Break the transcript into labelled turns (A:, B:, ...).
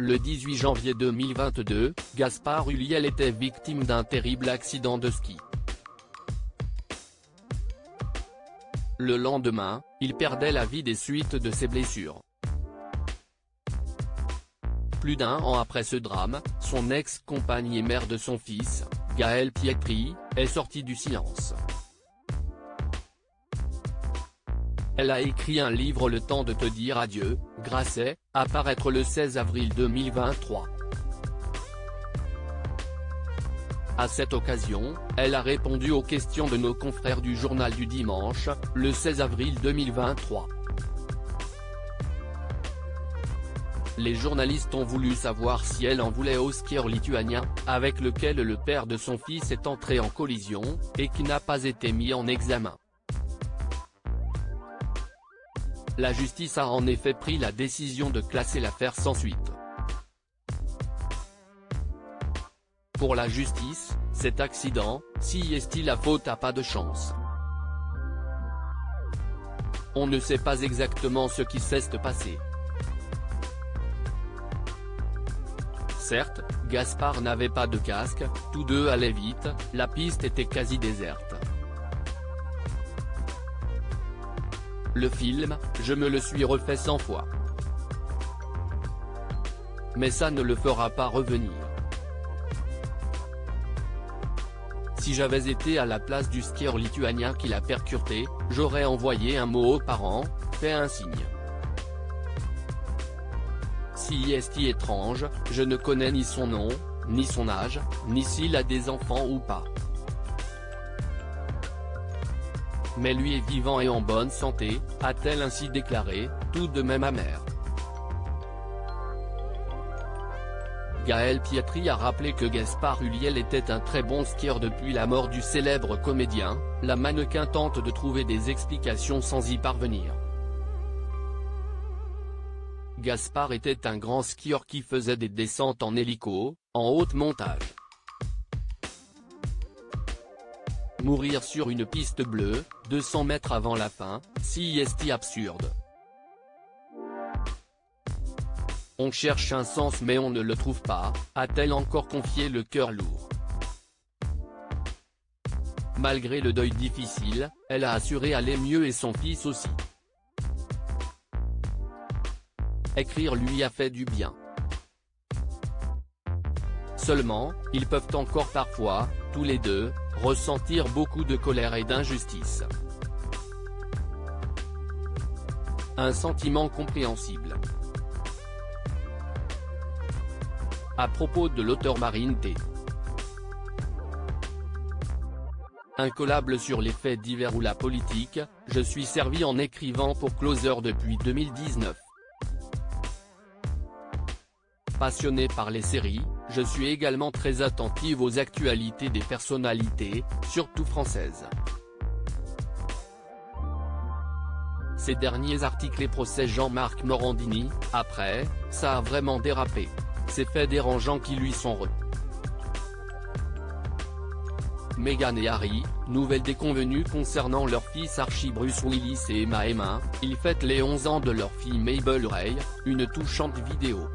A: Le 18 janvier 2022, Gaspard Ulliel était victime d'un terrible accident de ski. Le lendemain, il perdait la vie des suites de ses blessures. Plus d'un an après ce drame, son ex-compagne et mère de son fils, Gaëlle Pietri, est sortie du silence. Elle a écrit un livre Le temps de te dire adieu, Grasset, à paraître le 16 avril 2023. À cette occasion, elle a répondu aux questions de nos confrères du Journal du Dimanche, le 16 avril 2023. Les journalistes ont voulu savoir si elle en voulait au skieur lituanien, avec lequel le père de son fils est entré en collision, et qui n'a pas été mis en examen. La justice a en effet pris la décision de classer l'affaire sans suite. Pour la justice, cet accident, si est-il la faute, a pas de chance. On ne sait pas exactement ce qui s'est passé. Certes, Gaspard n'avait pas de casque, tous deux allaient vite, la piste était quasi déserte. Le film, je me le suis refait 100 fois. Mais ça ne le fera pas revenir. Si j'avais été à la place du skieur lituanien qui l'a percuté, j'aurais envoyé un mot aux parents, fait un signe. Si est étrange, je ne connais ni son nom, ni son âge, ni s'il a des enfants ou pas. Mais lui est vivant et en bonne santé, a-t-elle ainsi déclaré, tout de même amère. Gaëlle Pietri a rappelé que Gaspard Ulliel était un très bon skieur depuis la mort du célèbre comédien. La mannequin tente de trouver des explications sans y parvenir. Gaspard était un grand skieur qui faisait des descentes en hélico, en haute montage. Mourir sur une piste bleue, 200 mètres avant la fin, si est absurde. On cherche un sens mais on ne le trouve pas, a-t-elle encore confié le cœur lourd. Malgré le deuil difficile, elle a assuré aller mieux et son fils aussi. Écrire lui a fait du bien. Seulement, ils peuvent encore parfois, tous les deux, ressentir beaucoup de colère et d'injustice. Un sentiment compréhensible. À propos de l'auteur Marine T. Incollable sur les faits divers ou la politique, je suis servi en écrivant pour Closer depuis 2019. Passionnée par les séries, je suis également très attentive aux actualités des personnalités, surtout françaises. Ces derniers articles et procès Jean-Marc Morandini, après, ça a vraiment dérapé. Ces faits dérangeants qui lui sont Meghan et Harry, nouvelle déconvenue concernant leur fils Archie Bruce Willis et Emma. Ils fêtent les 11 ans de leur fille Mabel Ray, une touchante vidéo.